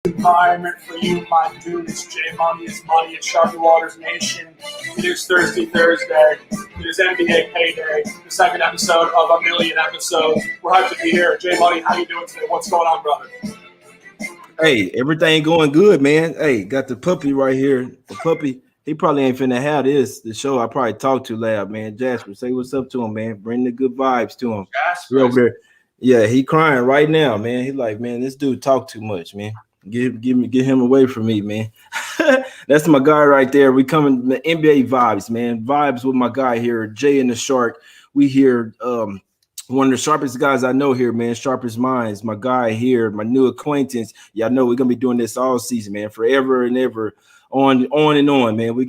environment for you, my dude. It's J Money, it's Money, it's Sharpie Waters Nation. It is Thursday. It is NBA payday, the second episode of a million episodes. We're hyped to be here. J Money, how you doing today? What's going on, brother? Hey, everything going good, man. Hey, got the puppy right here. The puppy, he probably ain't finna have the show I probably talked to loud, man. Jasper, say what's up to him, man. Bring the good vibes to him. Jasper. Over there. Yeah, he crying right now, man. He like, man, this dude talk too much, man. Get him away from me, man. That's my guy right there. We coming the NBA vibes, man. Vibes with my guy here, Jay and the Shark. We here, one of the sharpest guys I know here, man. Sharpest minds, my guy here, my new acquaintance. Y'all know we're gonna be doing this all season, man, forever and ever. On and on, man. We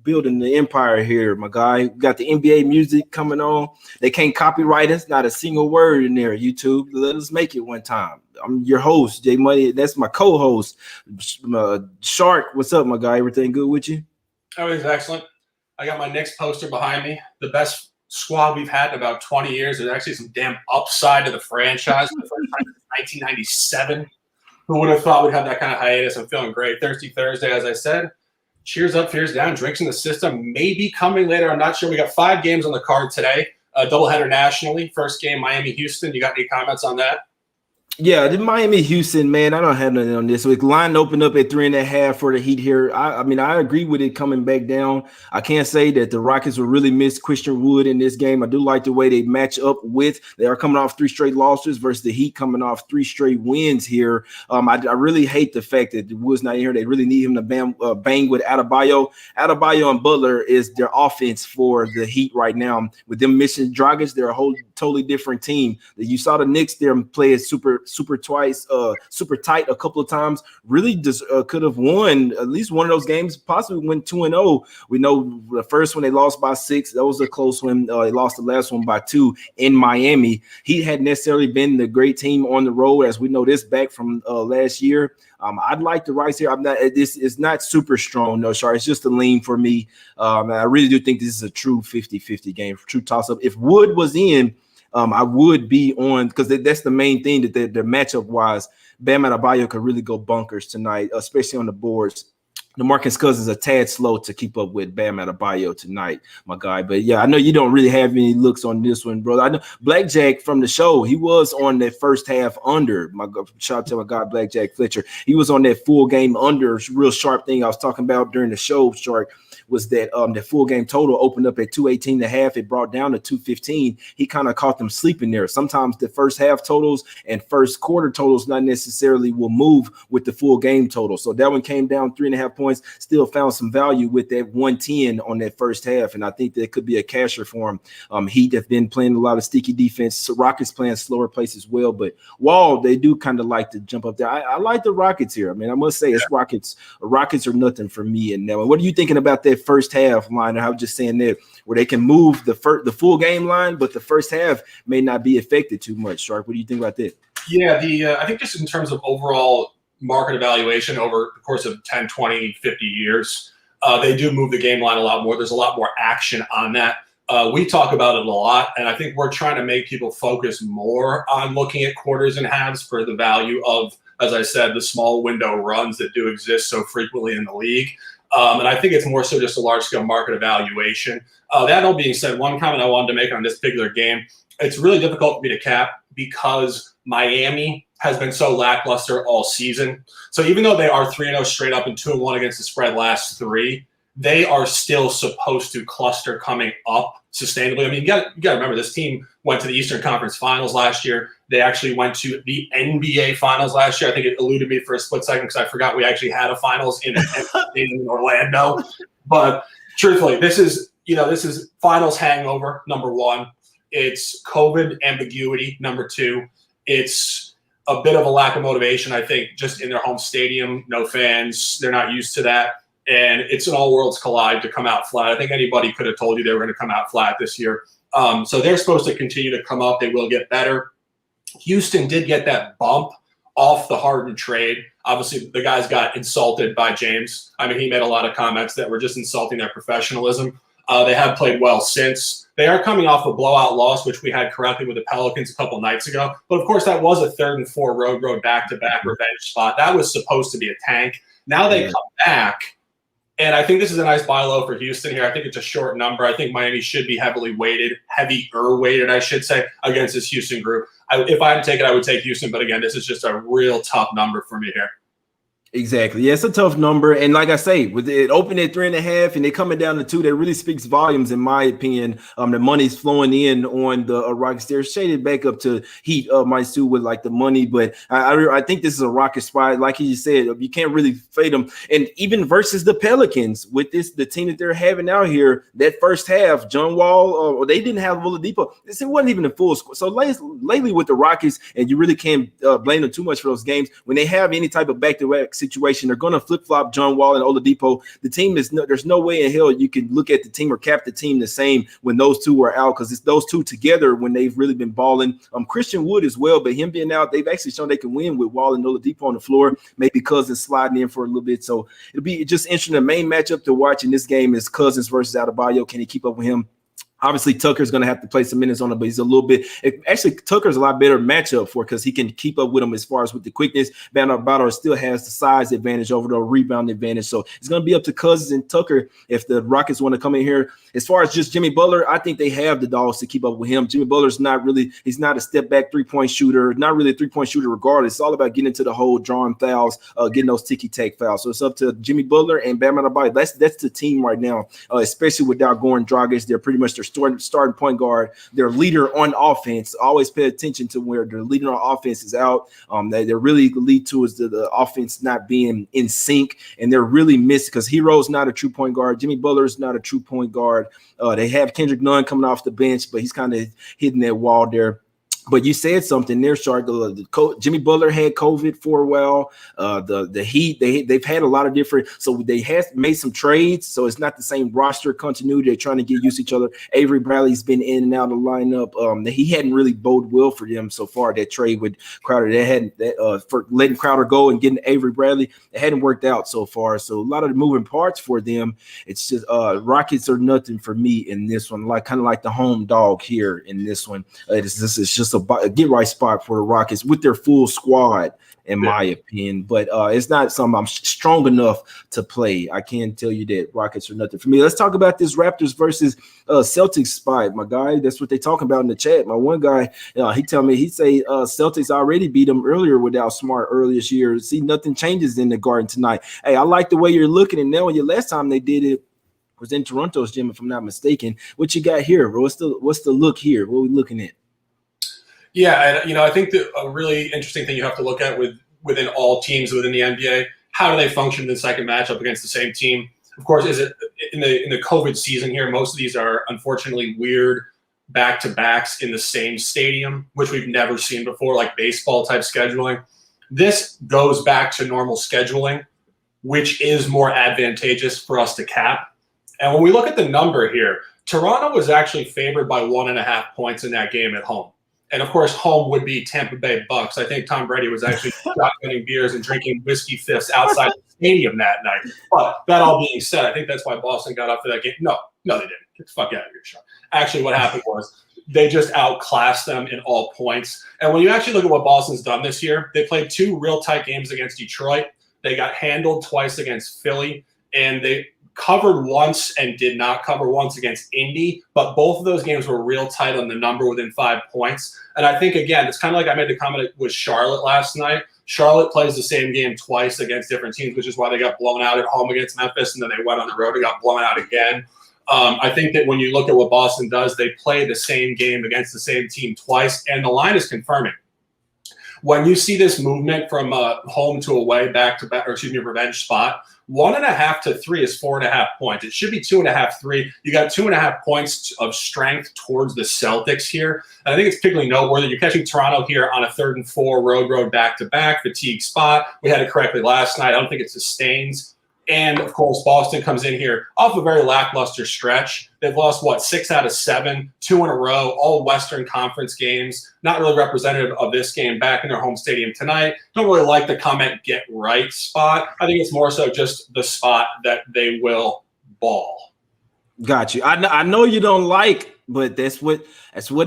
building the empire here, my guy. We got the NBA music coming on. They can't copyright us, not a single word in there. YouTube, let us make it one time. I'm your host, J Money. That's my co-host, Shark. What's up, my guy? Everything good with you? Everything's excellent. I got my Knicks poster behind me. The best squad we've had in about 20 years. There's actually some damn upside to the franchise. The first time since 1997. Who would have thought we'd have that kind of hiatus? I'm feeling great. Thirsty Thursday, as I said. Cheers up, fears down. Drinks in the system may be coming later. I'm not sure. We got 5 games on the card today. A doubleheader nationally. First game, Miami-Houston. You got any comments on that? Yeah, the Miami-Houston, man, I don't have nothing on this. With line opened up at 3.5 for the Heat here. I mean, I agree with it coming back down. I can't say that the Rockets will really miss Christian Wood in this game. I do like the way they match up with. They are coming off 3 straight losses versus the Heat coming off 3 straight wins here. I really hate the fact that Wood's not here. They really need him to bang with Adebayo. Adebayo and Butler is their offense for the Heat right now. With them missing Dragic, they're a whole totally different team. You saw the Knicks there play it super tight a couple of times. Really just could have won at least one of those games, possibly went 2-0. We know the first one they lost by 6. That was a close one. They lost the last one by 2 in Miami. He hadn't necessarily been the great team on the road, as we know this back from last year. I'd like the Rice here. This is not super strong, no, Char. It's just a lean for me. I really do think this is a true 50-50 game, true toss-up. If Wood was in, I would be on, because that's the main thing, that the matchup wise, Bam Adebayo could really go bunkers tonight, especially on the boards. DeMarcus Cousins a tad slow to keep up with Bam Adebayo tonight, my guy. But yeah, I know you don't really have any looks on this one, brother. I know Blackjack from the show, he was on that first half under. Shout out to my guy Blackjack Fletcher. He was on that full game under. Real sharp thing I was talking about during the show, Shark, was that the full game total opened up at 218.5. It brought down to 215. He kind of caught them sleeping there. Sometimes the first half totals and first quarter totals not necessarily will move with the full game total. So that one came down 3.5 points. Still found some value with that 110 on that first half, and I think that could be a casher for him. Heat have been playing a lot of sticky defense. So Rockets playing slower pace as well, but Wall, they do kind of like to jump up there. I like the Rockets here. I mean, I must say, it's Rockets. Rockets are nothing for me in that one. What are you thinking about that first half line? I was just saying that where they can move the full game line, but the first half may not be affected too much. Shark, what do you think about that? Yeah, I think just in terms of overall market evaluation over the course of 10, 20, 50 years, they do move the game line a lot more. There's a lot more action on that. We talk about it a lot, and I think we're trying to make people focus more on looking at quarters and halves for the value of, as I said, the small window runs that do exist so frequently in the league. And I think it's more so just a large-scale market evaluation. That all being said, one comment I wanted to make on this particular game, it's really difficult for me to cap because Miami has been so lackluster all season. So even though they are 3-0 straight up and 2-1 against the spread last 3, they are still supposed to cluster coming up sustainably. I mean, you got to remember, this team went to the Eastern Conference Finals last year. They actually went to the NBA Finals last year. I think it eluded me for a split second because I forgot we actually had a Finals in Orlando. But truthfully, this is Finals hangover, number 1. It's COVID ambiguity, number 2. It's a bit of a lack of motivation, I think, just in their home stadium. No fans. They're not used to that. And it's an all worlds collide to come out flat. I think anybody could have told you they were going to come out flat this year. So they're supposed to continue to come up. They will get better. Houston did get that bump off the Harden trade. Obviously, the guys got insulted by James. I mean, he made a lot of comments that were just insulting their professionalism. They have played well since. They are coming off a blowout loss, which we had correctly with the Pelicans a couple nights ago. But, of course, that was a 3rd and 4 road back-to-back revenge spot. That was supposed to be a tank. Now they come back. And I think this is a nice buy low for Houston here. I think it's a short number. I think Miami should be heavier weighted, I should say, against this Houston group. If I had to take it, I would take Houston. But again, this is just a real tough number for me here. Exactly. Yeah, it's a tough number. And like I say, with it open at 3.5 and they coming down to 2, that really speaks volumes, in my opinion. The money's flowing in on the Rockets. They're shaded back up to Heat minus 2 with like the money. But I think this is a Rocket spot. Like you said, you can't really fade them. And even versus the Pelicans, with the team that they're having out here, that first half, John Wall, they didn't have Oladipo. It wasn't even a full score. So lately with the Rockets, and you really can't blame them too much for those games, when they have any type of back-to-back situation, they're going to flip-flop John Wall and Oladipo. The team there's no way in hell you can look at the team or cap the team the same when those two are out, because it's those two together when they've really been balling. Christian Wood as well, but him being out, they've actually shown they can win with Wall and Oladipo on the floor. Maybe Cousins sliding in for a little bit. So it'll be just interesting. The main matchup to watch in this game is Cousins versus Adebayo. Can he keep up with him? Obviously, Tucker's going to have to play some minutes on it, but he's a little bit – actually, Tucker's a lot better matchup for, because he can keep up with him as far as with the quickness. Bam Adebayo still has the size advantage over the rebound advantage. So it's going to be up to Cousins and Tucker if the Rockets want to come in here. As far as just Jimmy Butler, I think they have the dogs to keep up with him. Jimmy Butler's not really – he's not a step-back three-point shooter, not really a three-point shooter regardless. It's all about getting into the hole, drawing fouls, getting those ticky-tack fouls. So it's up to Jimmy Butler and Bam Adebayo. That's the team right now, especially without Goran Dragic. They're pretty much their starting point guard, their leader on offense. Always pay attention to where their leader on offense is out. They're really lead to is the offense not being in sync, and they're really missing, because Hero's not a true point guard. Jimmy Butler's not a true point guard. They have Kendrick Nunn coming off the bench, but he's kind of hitting that wall there. But you said something there, Shark. Jimmy Butler had COVID for a while. The Heat, they've had a lot of different. So they have made some trades. So it's not the same roster continuity. They're trying to get used to each other. Avery Bradley's been in and out of the lineup. He hadn't really bode well for them so far. That trade with Crowder, for letting Crowder go and getting Avery Bradley, it hadn't worked out so far. So a lot of the moving parts for them. It's just Rockets are nothing for me in this one. Kind of like the home dog here in this one. This is just a get right spot for the Rockets with their full squad, in my opinion. But it's not something I'm strong enough to play. I can tell you that Rockets are nothing for me. Let's talk about this Raptors versus Celtics spot, my guy. That's what they talking about in the chat. My one guy, he tell me, he say Celtics already beat them earlier without Smart earlier this year. See, nothing changes in the Garden tonight. Hey, I like the way you're looking. And now, last time they did it was in Toronto's gym, if I'm not mistaken. What you got here, bro? What's the look here? What are we looking at? Yeah, and I think that a really interesting thing you have to look at within all teams within the NBA, how do they function in the second matchup against the same team? Of course, is it in the COVID season here? Most of these are unfortunately weird back-to-backs in the same stadium, which we've never seen before, like baseball type scheduling. This goes back to normal scheduling, which is more advantageous for us to cap. And when we look at the number here, Toronto was actually favored by 1.5 points in that game at home. And, of course, home would be Tampa Bay Bucks. I think Tom Brady was actually shotgunning beers and drinking whiskey fifths outside the stadium that night. But that all being said, I think that's why Boston got up for that game. No, they didn't. Get the fuck out of here, Sean. Actually, what happened was they just outclassed them in all points. And when you actually look at what Boston's done this year, they played 2 real tight games against Detroit. They got handled twice against Philly, and they covered once and did not cover once against Indy, but both of those games were real tight on the number within 5 points. And I think, again, it's kind of like I made the comment with Charlotte last night. Charlotte plays the same game twice against different teams, which is why they got blown out at home against Memphis, and then they went on the road and got blown out again. I think that when you look at what Boston does, they play the same game against the same team twice, and the line is confirming. When you see this movement from home to away, back to back, or excuse me, revenge spot, 1.5 to 3 is 4.5 points. It should be 2.5, 3. You got 2.5 points of strength towards the Celtics here. And I think it's particularly noteworthy. You're catching Toronto here on a 3rd and 4 road back-to-back fatigue spot. We had it correctly last night. I don't think it sustains. And, of course, Boston comes in here off a very lackluster stretch. They've lost, 6 out of 7, 2 in a row, all Western Conference games. Not really representative of this game back in their home stadium tonight. Don't really like the comment get right spot. I think it's more so just the spot that they will ball. Got you. I know you don't like, but that's what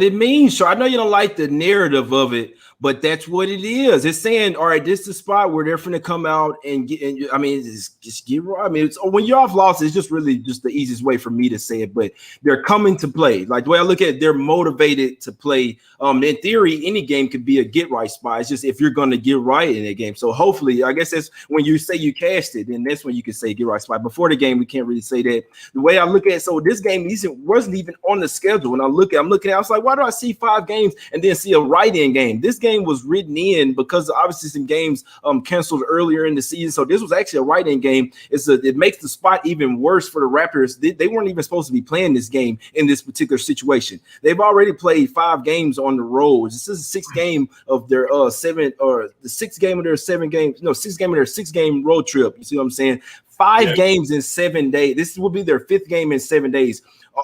it means. Sure, I know you don't like the narrative of it, but that's what it is. It's saying, all right, this is the spot where they're going to come out and get. And I mean, just get right. I mean, it's, when you're off loss, it's just really just the easiest way for me to say it. But they're coming to play. Like the way I look at it, they're motivated to play. In theory, any game could be a get right spot. It's just if you're going to get right in a game. So hopefully, I guess that's when you say you cashed it, then that's when you can say get right spot. Before the game, we can't really say that. The way I look at it, so this game wasn't even on the schedule. When I'm looking at it, I was like, why do I see 5 games and then see a write-in game? This game was written in because obviously some games canceled earlier in the season. So this was actually a write-in game. It makes the spot even worse for the Raptors. They weren't even supposed to be playing this game in this particular situation. They've already played 5 games on the road. This is the 6th game of their 6th game of their 7 games. No, 6th game of their 6-game road trip. You see what I'm saying? 5 games in 7 days. This will be their 5th game in 7 days.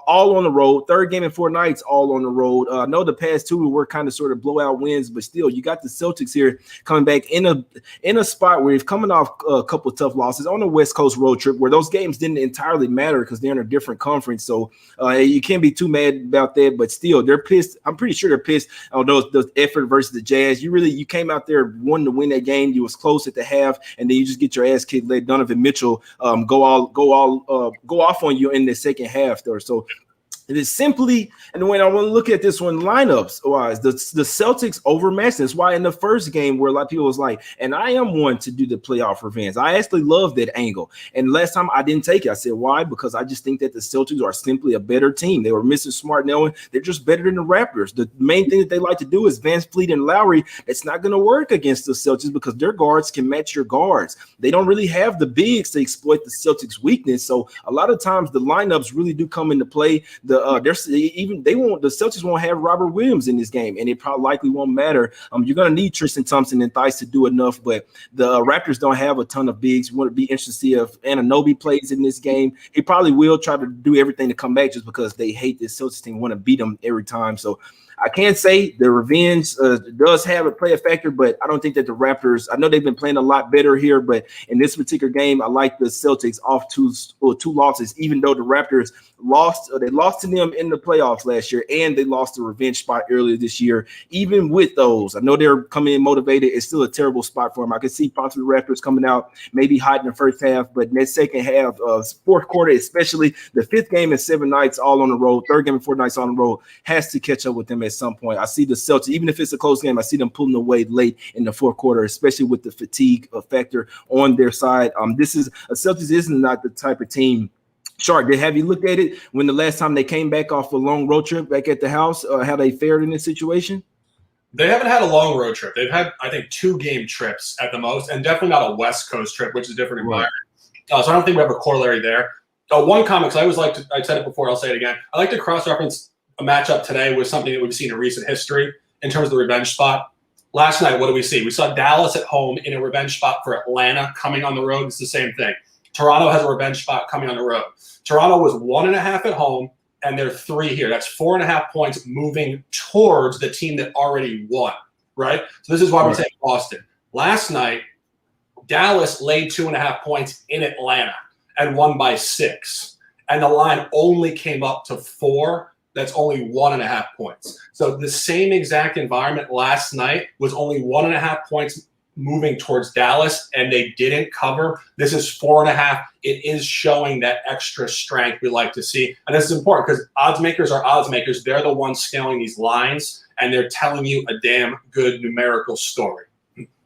All on the road. 3rd game in 4 nights, all on the road. I know the past 2 were kind of sort of blowout wins, but still, you got the Celtics here coming back in a spot where they've coming off a couple of tough losses on the West Coast road trip, where those games didn't entirely matter because they're in a different conference. So you can't be too mad about that. But still, they're pissed. I'm pretty sure they're pissed on those effort versus the Jazz. You came out there wanting to win that game. You was close at the half, and then you just get your ass kicked. Let Donovan Mitchell go off on you in the second half there. So it is simply, and when I want to look at this one lineups wise, the Celtics overmatched. That's why in the first game where a lot of people was like, and I am one to do the playoff revenge. I actually love that angle. And last time I didn't take it. I said, why? Because I just think that the Celtics are simply a better team. They were missing Smart and they're just better than the Raptors. The main thing that they like to do is Van Fleet and Lowry. It's not going to work against the Celtics because their guards can match your guards. They don't really have the bigs to exploit the Celtics' weakness. So a lot of times the lineups really do come into play. The Celtics won't have Robert Williams in this game, and it probably likely won't matter. You're going to need Tristan Thompson and Theis to do enough, but the Raptors don't have a ton of bigs. You want to be interested to see if Anunoby plays in this game. He probably will try to do everything to come back just because they hate this Celtics team, want to beat them every time. So I can't say the revenge does play a factor, but I don't think that the Raptors, I know they've been playing a lot better here, but in this particular game, I like the Celtics off two losses, even though the Raptors lost to them in the playoffs last year, and they lost the revenge spot earlier this year. Even with those, I know they're coming in motivated. It's still a terrible spot for them. I can see possibly the Raptors coming out maybe hot in the first half, but in that second half, 4th quarter, especially the 5th game in 7 nights all on the road, 3rd game in 4 nights on the road, has to catch up with them at some point. I see the Celtics, even if it's a close game, I see them pulling away late in the 4th quarter, especially with the fatigue factor on their side. Celtics isn't not the type of team. Shark, have you looked at it when the last time they came back off a long road trip back at the house, how they fared in this situation? They haven't had a long road trip. They've had, I think, 2-game trips at the most, and definitely not a West Coast trip, which is a different environment. So I don't think we have a corollary there. One comment, because I always like to, I said it before, I'll say it again. I like to cross-reference a matchup today with something that we've seen in recent history in terms of the revenge spot. Last night, what do we see? We saw Dallas at home in a revenge spot for Atlanta coming on the road. It's the same thing. Toronto has a revenge spot coming on the road. Toronto was 1.5 at home, and they're 3 here. That's 4.5 points moving towards the team that already won, right? So this is why we're saying Boston. Last night, Dallas laid 2.5 points in Atlanta and won by 6. And the line only came up to 4. That's only 1.5 points. So the same exact environment last night was only 1.5 points moving towards Dallas, and they didn't cover. This is 4.5. It is showing that extra strength we like to see. And this is important because odds makers are odds makers. They're the ones scaling these lines, and they're telling you a damn good numerical story.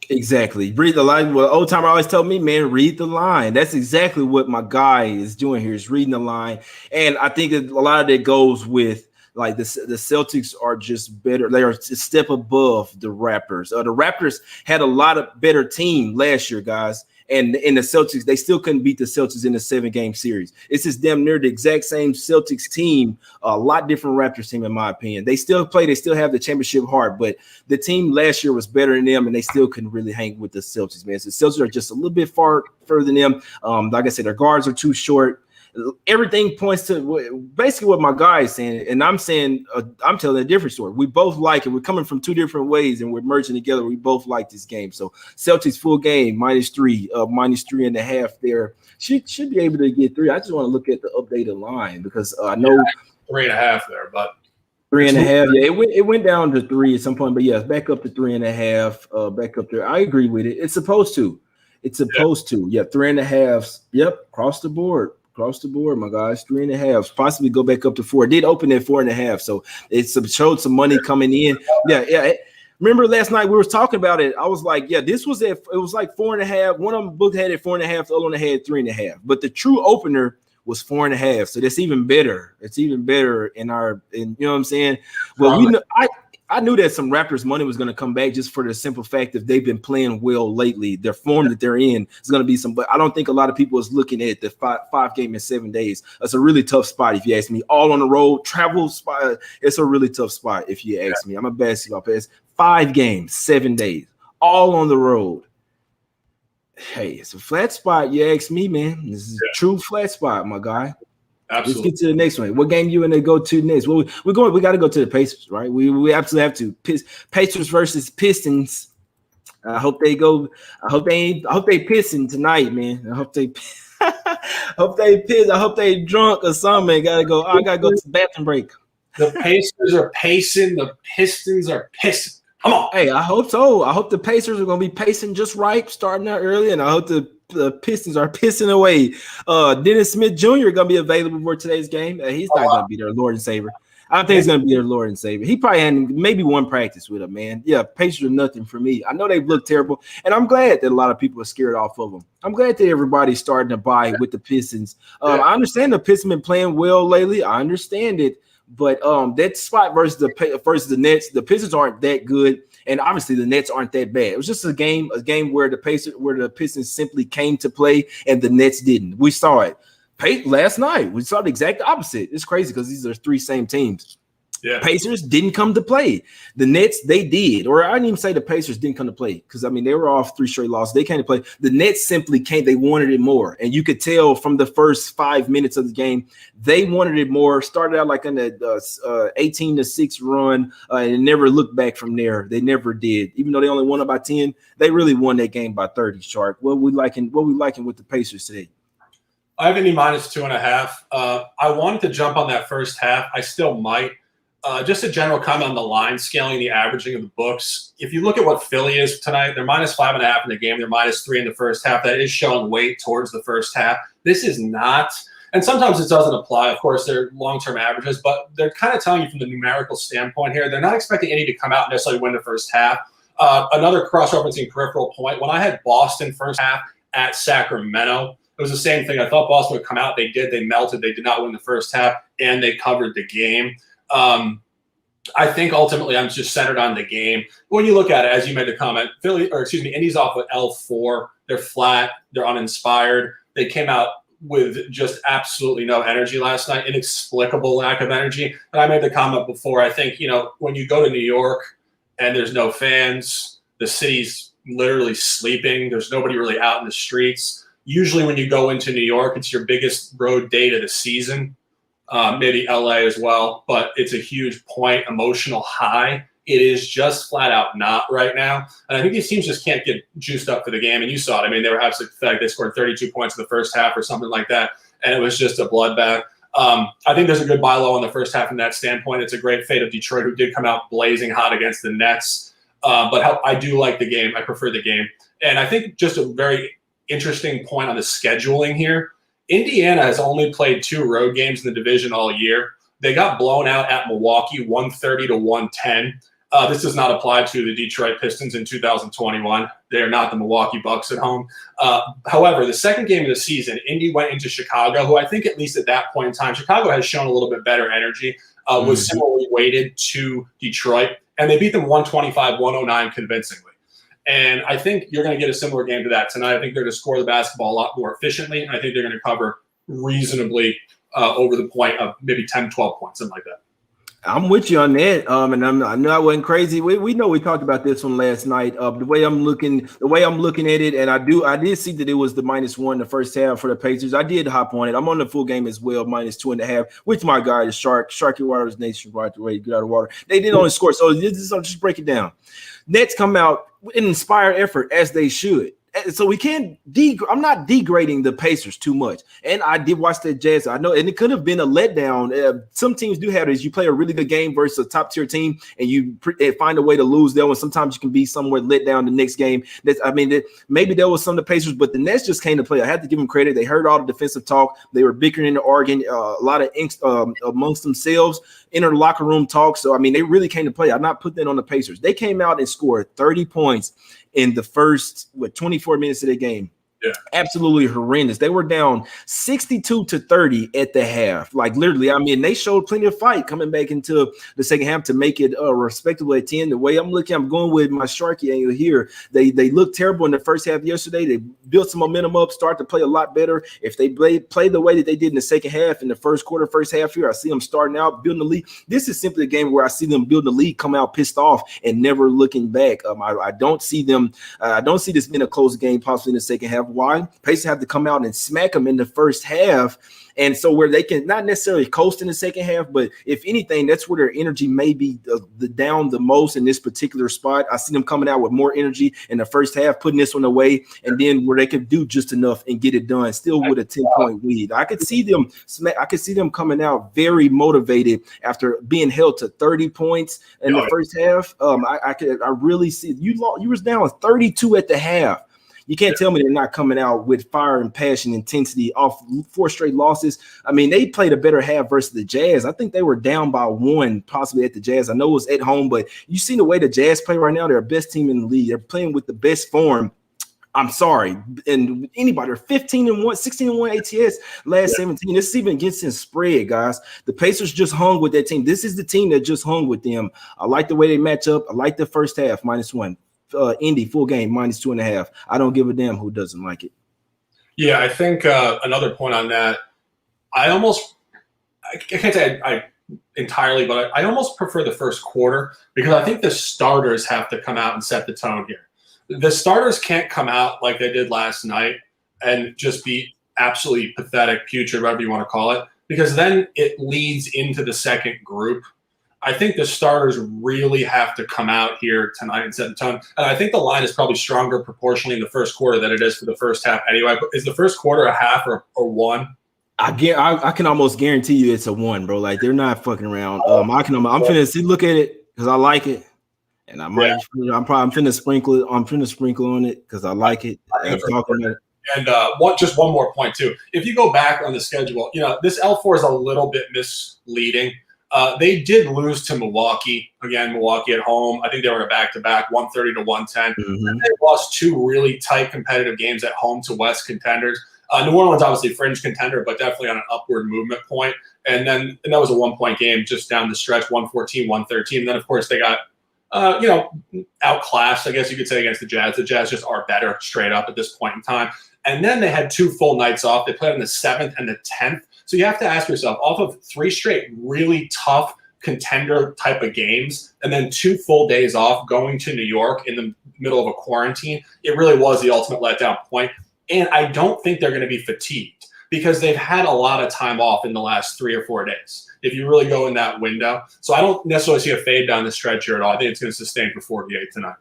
Exactly. Read the line. Well, old timer always tell me, man, read the line. That's exactly what my guy is doing here, is reading the line. And I think that a lot of that goes with, like, the Celtics are just better. They are a step above the Raptors. The Raptors had a lot of better team last year, guys. And in the Celtics, they still couldn't beat the Celtics in a 7-game series. It's just damn near the exact same Celtics team, a lot different Raptors team, in my opinion. They still play, they still have the championship heart, but the team last year was better than them, and they still couldn't really hang with the Celtics, man. So the Celtics are just a little bit further than them. Like I said, their guards are too short. everything points to basically what my guy is saying, and I'm saying I'm telling a different story. We both like it. We're coming from two different ways, and we're merging together. We both like this game. So Celtics full game -3, -3.5 there. Should be able to get 3. I just want to look at the updated line because I know 3.5 there, but 3.5. Yeah, it went down to 3 at some point, but yeah, back up to 3.5. Back up there. I agree with it. It's supposed to. Yeah, 3.5. Yep, across the board. Across the board, my guys, 3.5. Possibly go back up to 4. It did open at 4.5, so it showed some money coming in. Yeah. Remember last night we were talking about it. I was like, yeah, this was it was like 4.5. One of them both had it 4.5, the other one had 3.5. But the true opener was 4.5. So that's even better. It's even better in you know what I'm saying? Well, we know I knew that some Raptors money was going to come back just for the simple fact that they've been playing well lately. Their form that they're in is going to be some, but I don't think a lot of people is looking at the five game in 7 days. That's a really tough spot if you ask me. All on the road, travel spot. It's a really tough spot if you ask me. I'm a basketball player. 5 games, 7 days, all on the road. Hey, it's a flat spot. You ask me, man. This is a true flat spot, my guy. Absolutely. Let's get to the next one. What game you want to go to next? Well, we got to go to the Pacers, right? We absolutely have to. Pacers versus Pistons. I hope they pissing tonight, man. I hope they piss. I hope they drunk or something. I gotta go to the bathroom break. The Pacers are pacing. The Pistons are pissing. Come on. Hey, I hope so. I hope the Pacers are gonna be pacing just right, starting out early, and I hope the Pistons are pissing away. Dennis Smith Jr. gonna be available for today's game. He's not gonna be their Lord and Savior. I don't think he's gonna be their Lord and Savior. He probably had maybe one practice with him, man. Yeah, Pacers are nothing for me. I know they've looked terrible, and I'm glad that a lot of people are scared off of them. I'm glad that everybody's starting to buy with the Pistons. I understand the Pistons been playing well lately. I understand it, but that spot versus the Nets, the Pistons aren't that good. And obviously the Nets aren't that bad. It was just a game where the Pistons simply came to play and the Nets didn't. We saw it last night. We saw the exact opposite. It's crazy because these are 3 same teams. Yeah. Pacers didn't come to play. The Nets, they did. Or I didn't even say the Pacers didn't come to play because, I mean, they were off 3 straight losses. They came to play. The Nets simply came. They wanted it more. And you could tell from the first 5 minutes of the game, they wanted it more. Started out like in the 18-6 run and never looked back from there. They never did. Even though they only won by 10, they really won that game by 30, Shark. What we liking with the Pacers today? I have any -2.5. I wanted to jump on that first half. I still might. Just a general comment on the line scaling, the averaging of the books. If you look at what Philly is tonight, they're -5.5 in the game. They're -3 in the first half. That is showing weight towards the first half. This is not, and sometimes it doesn't apply. Of course, they're long-term averages, but they're kind of telling you from the numerical standpoint here, they're not expecting any to come out and necessarily win the first half. Another cross-referencing peripheral point, when I had Boston first half at Sacramento, it was the same thing. I thought Boston would come out. They did. They melted. They did not win the first half, and they covered the game. I think ultimately I'm just centered on the game. When you look at it, as you made the comment, Indy's off with L4. They're flat. They're uninspired. They came out with just absolutely no energy last night, inexplicable lack of energy. And I made the comment before, I think, when you go to New York and there's no fans, the city's literally sleeping. There's nobody really out in the streets. Usually when you go into New York, it's your biggest road date of the season. Maybe LA as well, but it's a huge point, emotional high. It is just flat out not right now. And I think these teams just can't get juiced up for the game. And you saw it. I mean, they were absolutely pathetic. They scored 32 points in the first half or something like that. And it was just a bloodbath. I think there's a good buy low in the first half from that standpoint. It's a great fate of Detroit, who did come out blazing hot against the Nets. But I do like the game. I prefer the game. And I think just a very interesting point on the scheduling here. Indiana has only played 2 road games in the division all year. They got blown out at Milwaukee, 130-110. This does not apply to the Detroit Pistons in 2021. They are not the Milwaukee Bucks at home. However, the second game of the season, Indy went into Chicago, who I think at least at that point in time, Chicago has shown a little bit better energy, was similarly weighted to Detroit, and they beat them 125-109 convincingly. And I think you're going to get a similar game to that tonight. I think they're going to score the basketball a lot more efficiently, and I think they're going to cover reasonably over the point of maybe 10, 12 points, something like that. I'm with you on that. And I know I wasn't crazy. We know we talked about this one last night. The way I'm looking at it, and I did see that it was the -1 the first half for the Pacers. I did hop on it. I'm on the full game as well, -2.5, which my guy is Sharky Waters Nation right away. Get out of water. They did only score. So I'll just break it down. Nets come out with an inspired effort as they should. So we can't I'm not degrading the Pacers too much. And I did watch that Jazz. I know, and it could have been a letdown. Some teams do have it. Is you play a really good game versus a top tier team, and you find a way to lose that one. Sometimes you can be somewhat let down the next game. Maybe there was some of the Pacers, but the Nets just came to play. I have to give them credit. They heard all the defensive talk. They were bickering and arguing, a lot of angst amongst themselves in their locker room talk. So they really came to play. I'm not putting that on the Pacers. They came out and scored 30 points in the first 24 minutes of the game. Yeah. Absolutely horrendous. They were down 62-30 at the half. Like literally, they showed plenty of fight coming back into the second half to make it respectable at 10. The way I'm going with my Sharky angle here. They looked terrible in the first half yesterday. They built some momentum up, start to play a lot better. If they play the way that they did in the second half, in the first quarter, first half here, I see them starting out, building the lead. This is simply a game where I see them building the lead, come out pissed off, and never looking back. I don't see them. I don't see this being a close game possibly in the second half. Why? Pacers have to come out and smack them in the first half. And so where they can not necessarily coast in the second half, but if anything, that's where their energy may be down the most in this particular spot. I see them coming out with more energy in the first half, putting this one away, and then where they could do just enough and get it done, still with a 10-point lead. I could see them coming out very motivated after being held to 30 points in the first half. I really see you was down 32 at the half. You can't tell me they're not coming out with fire and passion, intensity off 4 straight losses. They played a better half versus the Jazz. I think they were down by 1 possibly at the Jazz. I know it was at home, but you see the way the Jazz play right now. They're the best team in the league. They're playing with the best form. I'm sorry. And anybody, 15-1, 16-1 ATS last 17. This is even against his spread, guys. The Pacers just hung with that team. This is the team that just hung with them. I like the way they match up. I like the first half, -1. Indy full game -2.5. I don't give a damn who doesn't like it. Yeah, I think another point on that. I can't say I entirely, but I almost prefer the first quarter because I think the starters have to come out and set the tone here. The starters can't come out like they did last night and just be absolutely pathetic, putrid, whatever you want to call it, because then it leads into the second group. I think the starters really have to come out here tonight and set the tone. And I think the line is probably stronger proportionally in the first quarter than it is for the first half anyway. But is the first quarter a half or 1? I can almost guarantee you it's a 1, bro. Like they're not fucking around. I'm finna look at it because I like it. And I'm finna sprinkle on it because I like it. And just one more point too. If you go back on the schedule, this L4 is a little bit misleading. They did lose to Milwaukee. Again, Milwaukee at home. I think they were a back-to-back, 130-110. Mm-hmm. And they lost 2 really tight competitive games at home to West contenders. New Orleans, obviously, fringe contender, but definitely on an upward movement point. And that was a 1-point game just down the stretch, 114-113. And then, of course, they got, outclassed, I guess you could say, against the Jazz. The Jazz just are better straight up at this point in time. And then they had 2 full nights off. They played on the 7th and the 10th. So you have to ask yourself, off of 3 straight really tough contender type of games and then 2 full days off going to New York in the middle of a quarantine, it really was the ultimate letdown point. And I don't think they're going to be fatigued because they've had a lot of time off in the last 3 or 4 days, if you really go in that window. So I don't necessarily see a fade down the stretch here at all. I think it's going to sustain for 48 tonight.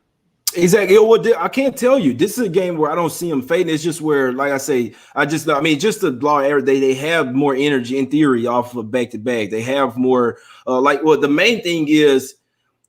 Exactly. I can't tell you. This is a game where I don't see them fading. It's just where, like I say, just the law error. They have more energy in theory off of back-to-back. They have more. The main thing is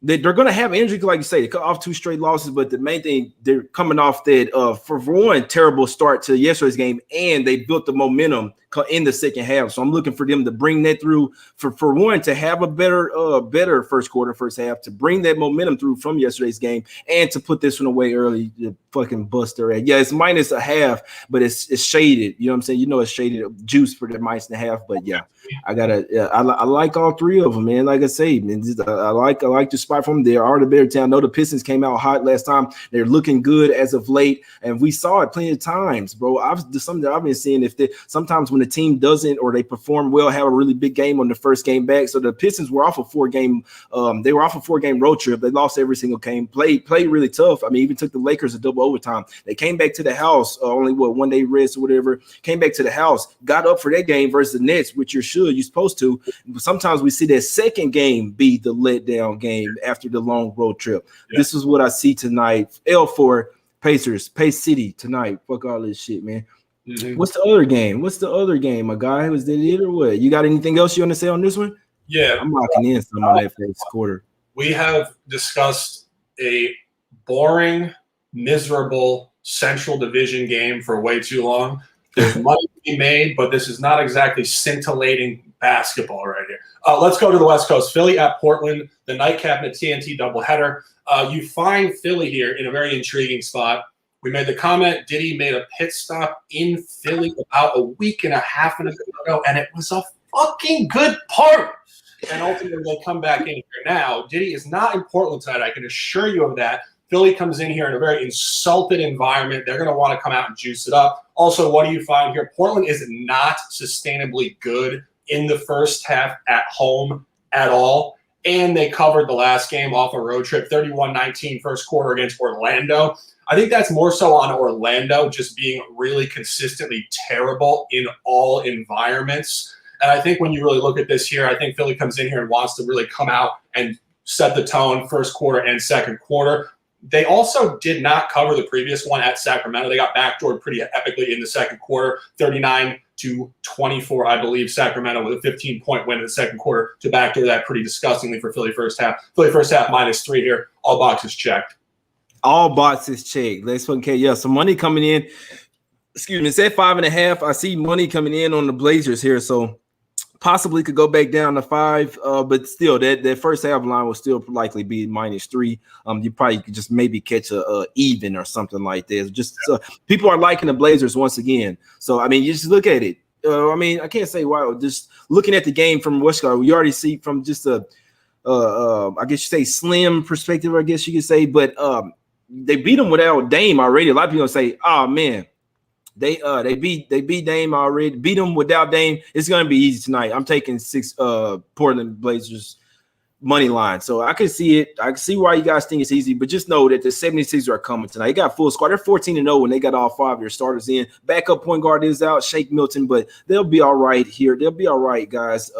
that they're going to have energy, like you say, they cut off 2 straight losses. But the main thing, they're coming off that for one terrible start to yesterday's game, and they built the momentum in the second half. So I'm looking for them to bring that through for one, to have a better first quarter, first half, to bring that momentum through from yesterday's game and to put this one away early to fucking bust their ass. Yeah, it's -0.5, but it's shaded. You know what I'm saying? It's shaded juice for the -0.5. But yeah, I like all 3 of them, man. Like I say, man, I like the spot for them. They are the better team. I know the Pistons came out hot last time. They're looking good as of late, and we saw it plenty of times, bro. Something that I've been seeing, sometimes when the team doesn't or they perform well, have a really big game on the first game back. So the Pistons were off a 4-game road trip. They lost every single game. Played really tough. I mean, even took the Lakers a double overtime. They came back to the house, only 1 day rest or whatever. Came back to the house, got up for that game versus the Nets, which you're supposed to. But sometimes we see that second game be the letdown game after the long road trip. Yeah. This is what I see tonight. L4 Pacers, Pace City tonight. Fuck all this shit, man. Mm-hmm. What's the other game? My guy, was that it or what? You got anything else you want to say on this one? Yeah, I'm locking in some on that first quarter. We have discussed a boring, miserable Central Division game for way too long. There's money to be made, but this is not exactly scintillating basketball right here. Let's go to the West Coast. Philly at Portland, the nightcap in a TNT doubleheader. You find Philly here in a very intriguing spot. We made the comment, Diddy made a pit stop in Philly about a week and a half ago, and it was a fucking good part. And ultimately, they come back in here. Now, Diddy is not in Portland tonight. I can assure you of that. Philly comes in here in a very insulted environment. They're going to want to come out and juice it up. Also, what do you find here? Portland is not sustainably good in the first half at home at all. And they covered the last game off a road trip, 31-19 first quarter against Orlando. I think that's more so on Orlando just being really consistently terrible in all environments. And I think when you really look at this here, I think Philly comes in here and wants to really come out and set the tone first quarter and second quarter. They also did not cover the previous one at Sacramento. They got backdoored pretty epically in the second quarter, 39-24, I believe, Sacramento with a 15-point win in the second quarter to backdoor that pretty disgustingly for Philly first half. Philly first half -3 here. All boxes checked. All boxes checked. Let's okay. Yeah, some money coming in. Excuse me, it's at 5.5. I see money coming in on the Blazers here, so possibly could go back down to 5, but still, that first half line will still likely be -3. You probably could just maybe catch a even or something like this. Just people are liking the Blazers once again. So I mean, you just look at it. I mean, I can't say why. Just looking at the game from Westcott, we already see from just a, I guess you say slim perspective. I guess you could say, but they beat them without Dame already. A lot of people say, "Oh man." They beat Dame already. Beat them without Dame. It's gonna be easy tonight. I'm taking 6 Portland Blazers money line. So I can see it. I can see why you guys think it's easy, but just know that the 76ers are coming tonight. They got full squad. They're 14-0 when they got all 5 of their starters in. Backup point guard is out, Shake Milton, but they'll be all right here. They'll be all right, guys.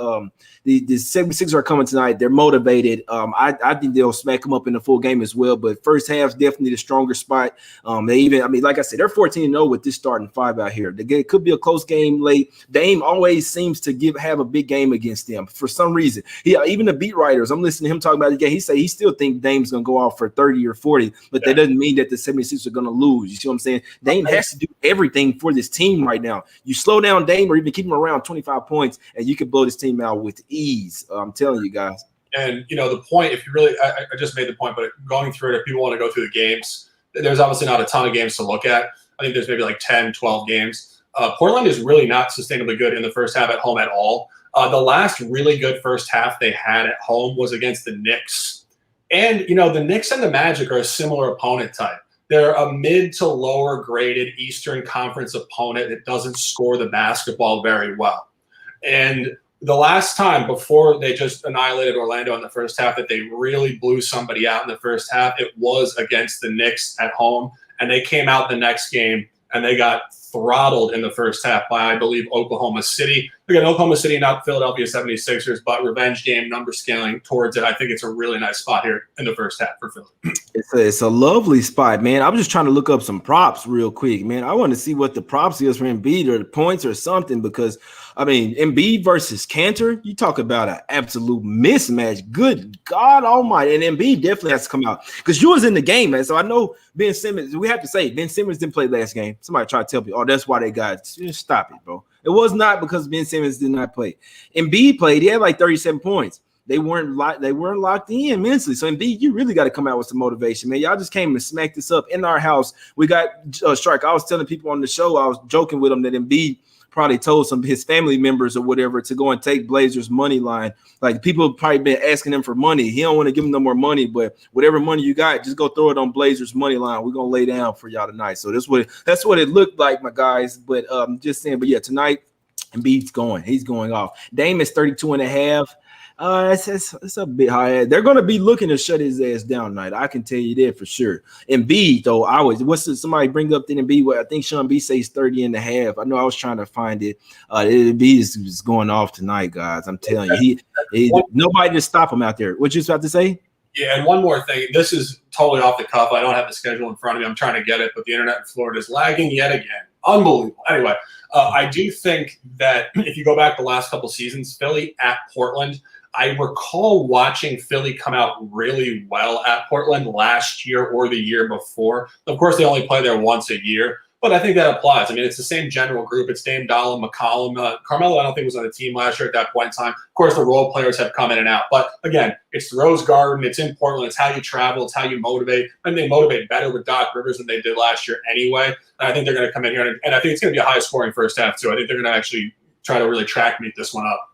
The 76ers are coming tonight. They're motivated. I think they'll smack them up in the full game as well, but first half's definitely the stronger spot. Like I said, they're 14-0 with this starting 5 out here. It could be a close game late. Dame always seems to have a big game against them for some reason. Even the beat writers, I'm listening to him talk about the game. He say he still think Dame's going to go off for 30 or 40, but that doesn't mean that the 76ers are going to lose. You see what I'm saying? Dame has to do everything for this team right now. You slow down Dame or even keep him around 25 points, and you can blow this team out with ease. I'm telling you guys. And, the point, if you really – I just made the point, but going through it, if people want to go through the games, there's obviously not a ton of games to look at. I think there's maybe like 10, 12 games. Portland is really not sustainably good in the first half at home at all. The last really good first half they had at home was against the Knicks. And, the Knicks and the Magic are a similar opponent type. They're a mid to lower graded Eastern Conference opponent that doesn't score the basketball very well. And the last time before they just annihilated Orlando in the first half that they really blew somebody out in the first half, it was against the Knicks at home. And they came out the next game and they got throttled in the first half by, I believe, Oklahoma City. Again, Oklahoma City, not Philadelphia 76ers, but revenge game, number scaling towards it. I think it's a really nice spot here in the first half for Philly. It's a lovely spot, man. I'm just trying to look up some props real quick, man. I want to see what the props is for Embiid or the points or something because, Embiid versus Cantor, you talk about an absolute mismatch. Good God almighty. And Embiid definitely has to come out because you was in the game, man. So I know Ben Simmons, we have to say, Ben Simmons didn't play last game. Somebody try to tell me, oh, that's why they got – just stop it, bro. It was not because Ben Simmons did not play. Embiid played. He had like 37 points. They weren't locked in mentally. So Embiid, you really got to come out with some motivation, man. Y'all just came and smacked this up in our house. We got Strike. I was telling people on the show, I was joking with them that Embiid probably told some of his family members or whatever to go and take Blazers money line. Like people have probably been asking him for money. He don't want to give them no more money, but whatever money you got, just go throw it on Blazers money line. We're gonna lay down for y'all tonight. So that's what it looked like, my guys. But just saying, but yeah, tonight Embiid's going. He's going off. Dame is 32.5. It's a bit high. They're going to be looking to shut his ass down tonight. I can tell you that for sure. Embiid, though, somebody bring up the Embiid? Well, I think Sean B says 30.5. I know I was trying to find it. Embiid is going off tonight, guys. I'm telling you, nobody to stop him out there. What you about to say? Yeah, and one more thing. This is totally off the cuff. I don't have the schedule in front of me. I'm trying to get it, but the internet in Florida is lagging yet again. Unbelievable. Anyway, I do think that if you go back the last couple seasons, Philly at Portland, I recall watching Philly come out really well at Portland last year or the year before. Of course, they only play there once a year, but I think that applies. I mean, it's the same general group. It's Dame, Dolan, McCollum. Carmelo, I don't think was on the team last year at that point in time. Of course, the role players have come in and out. But again, it's the Rose Garden. It's in Portland. It's how you travel. It's how you motivate. And they motivate better with Doc Rivers than they did last year anyway. And I think they're going to come in here. And I think it's going to be a high-scoring first half, too. I think they're going to actually try to really track meet this one up.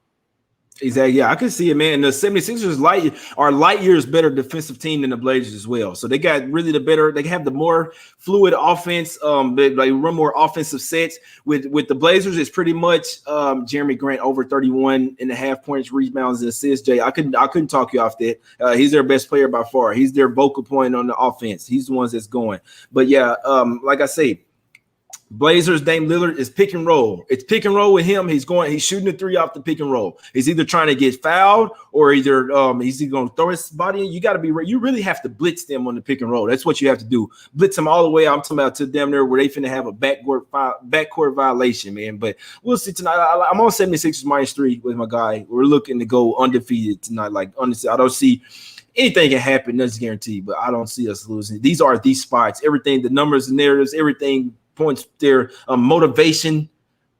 Exactly. Yeah, I can see it, man. The 76ers are light years better defensive team than the Blazers as well. So they got really they have the more fluid offense. They run more offensive sets. With the Blazers, it's pretty much Jeremy Grant over 31.5 points, rebounds, and assists. Jay, I couldn't talk you off that. He's their best player by far. He's their vocal point on the offense. He's the ones that's going. But yeah, like I say, Blazers, Dame Lillard is pick and roll. It's pick and roll with him. He's shooting a three off the pick and roll. He's either trying to get fouled or he's either going to throw his body in. You got to be ready. You really have to blitz them on the pick and roll. That's what you have to do. Blitz them all the way. I'm talking about to them there where they finna have a backcourt violation, man. But we'll see tonight. I'm on 76ers -3 with my guy. We're looking to go undefeated tonight. Like honestly, I don't see anything can happen. Nothing's guaranteed, but I don't see us losing. These are these spots. Everything, the numbers, the narratives, everything points there. Motivation,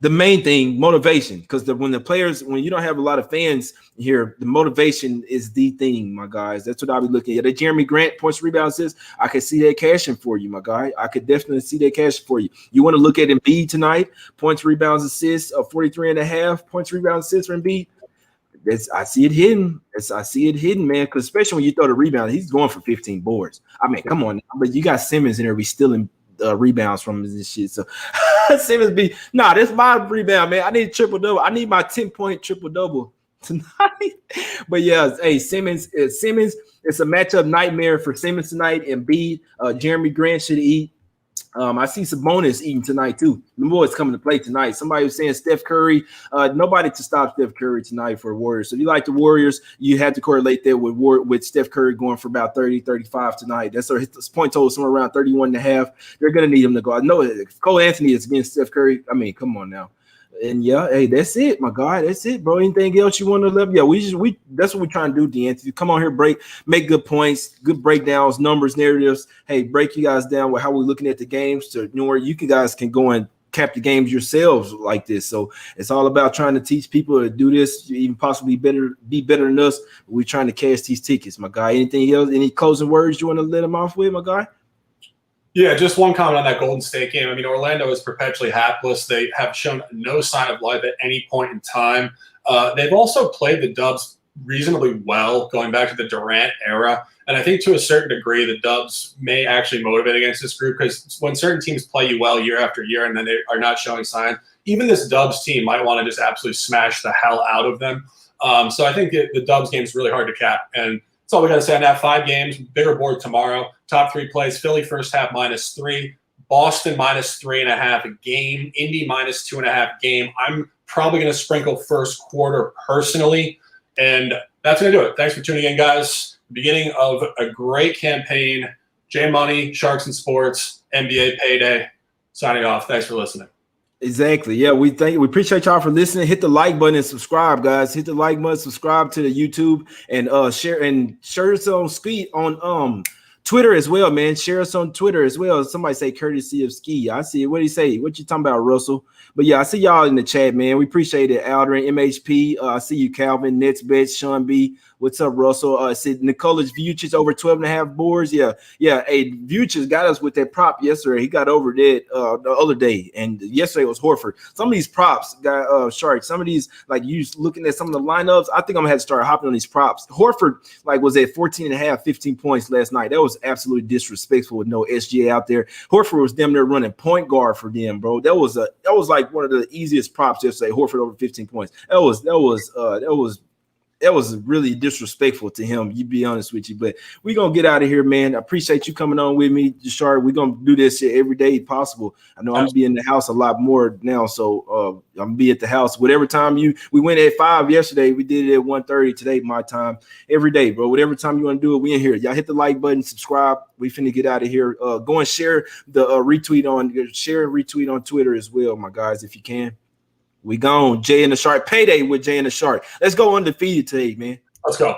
the main thing, motivation, because when you don't have a lot of fans here, the motivation is the thing, my guys. That's what I'll be looking at. The Jeremy Grant points, rebounds, assists. I can see that cashing for you, my guy. I could definitely see that cashing for you. You want to look at Embiid tonight? Points, rebounds, assists of 43.5 points, rebounds, assists for Embiid. I see it hidden. I see it hidden, man. Because especially when you throw the rebound, he's going for 15 boards. I mean, come on, but you got Simmons in there. Be stealing rebounds from this shit. So Simmons that's my rebound, man. I need triple-double. I need my 10-point triple-double tonight. But yeah, hey, Simmons, it's a matchup nightmare for Simmons tonight. And Jeremy Grant should eat. I see Sabonis eating tonight too. The boys coming to play tonight. Somebody was saying Steph Curry. Nobody to stop Steph Curry tonight for Warriors. So if you like the Warriors, you have to correlate that with Steph Curry going for about 30, 35 tonight. That's our point total somewhere around 31.5. They're going to need him to go. I know Cole Anthony is against Steph Curry. I mean, come on now. And yeah, hey, that's it, my guy. That's it, bro. Anything else you want to live? Yeah, that's what we're trying to do, D'Anthony. Come on here, make good points, good breakdowns, numbers, narratives. Hey, break you guys down with how we're looking at the games to where you guys can go and cap the games yourselves like this. So it's all about trying to teach people to do this, even possibly be better than us. We're trying to cash these tickets, my guy. Anything else? Any closing words you want to let them off with, my guy? Yeah, just one comment on that Golden State game. I mean, Orlando is perpetually hapless. They have shown no sign of life at any point in time. They've also played the Dubs reasonably well going back to the Durant era. And I think to a certain degree, the Dubs may actually motivate against this group because when certain teams play you well year after year and then they are not showing signs, even this Dubs team might want to just absolutely smash the hell out of them. So I think the Dubs game is really hard to cap. And that's all we got to say on that. 5 games, bigger board tomorrow. Top 3 plays: Philly first half -3, Boston -3.5 a game, Indy -2.5 game. I'm probably going to sprinkle first quarter personally, and that's going to do it. Thanks for tuning in, guys. Beginning of a great campaign. J Money, Sharks and Sports, NBA Payday. Signing off. Thanks for listening. Exactly. Yeah, we appreciate y'all for listening. Hit the like button and subscribe, guys. Hit the like button, subscribe to the YouTube, and share us on Twitter as well, man. Share us on Twitter as well. Somebody say courtesy of Ski. I see it. What do you say? What you talking about, Russell? But yeah, I see y'all in the chat, man. We appreciate it. Aldrin, MHP. I see you, Calvin, Netsbet, Sean B. What's up, Russell? I said Nicolas Vucic over 12.5 boards. Yeah. Hey, Vucic got us with that prop yesterday. He got over that the other day, and yesterday was Horford. Some of these props got Shark. Some of these, like you looking at some of the lineups, I think I'm gonna have to start hopping on these props. Horford was at 14.5, 15 points last night. That was absolutely disrespectful with no SGA out there. Horford was damn near running point guard for them, bro. That was like one of the easiest props yesterday. Horford over 15 points. That was really disrespectful to him, you be honest with you. But we're going to get out of here, man. I appreciate you coming on with me, Jashard. We're going to do this shit every day possible. I know I'm going to be in the house a lot more now, so I'm going to be at the house. Whatever time we went at 5 yesterday, we did it at 1:30 today, my time. Every day, bro. Whatever time you want to do it, we in here. Y'all hit the like button, subscribe. We finna get out of here. Go and share the retweet on Twitter as well, my guys, if you can. We gone. Jay and the Shark. Payday with Jay and the Shark. Let's go undefeated today, man. Let's go.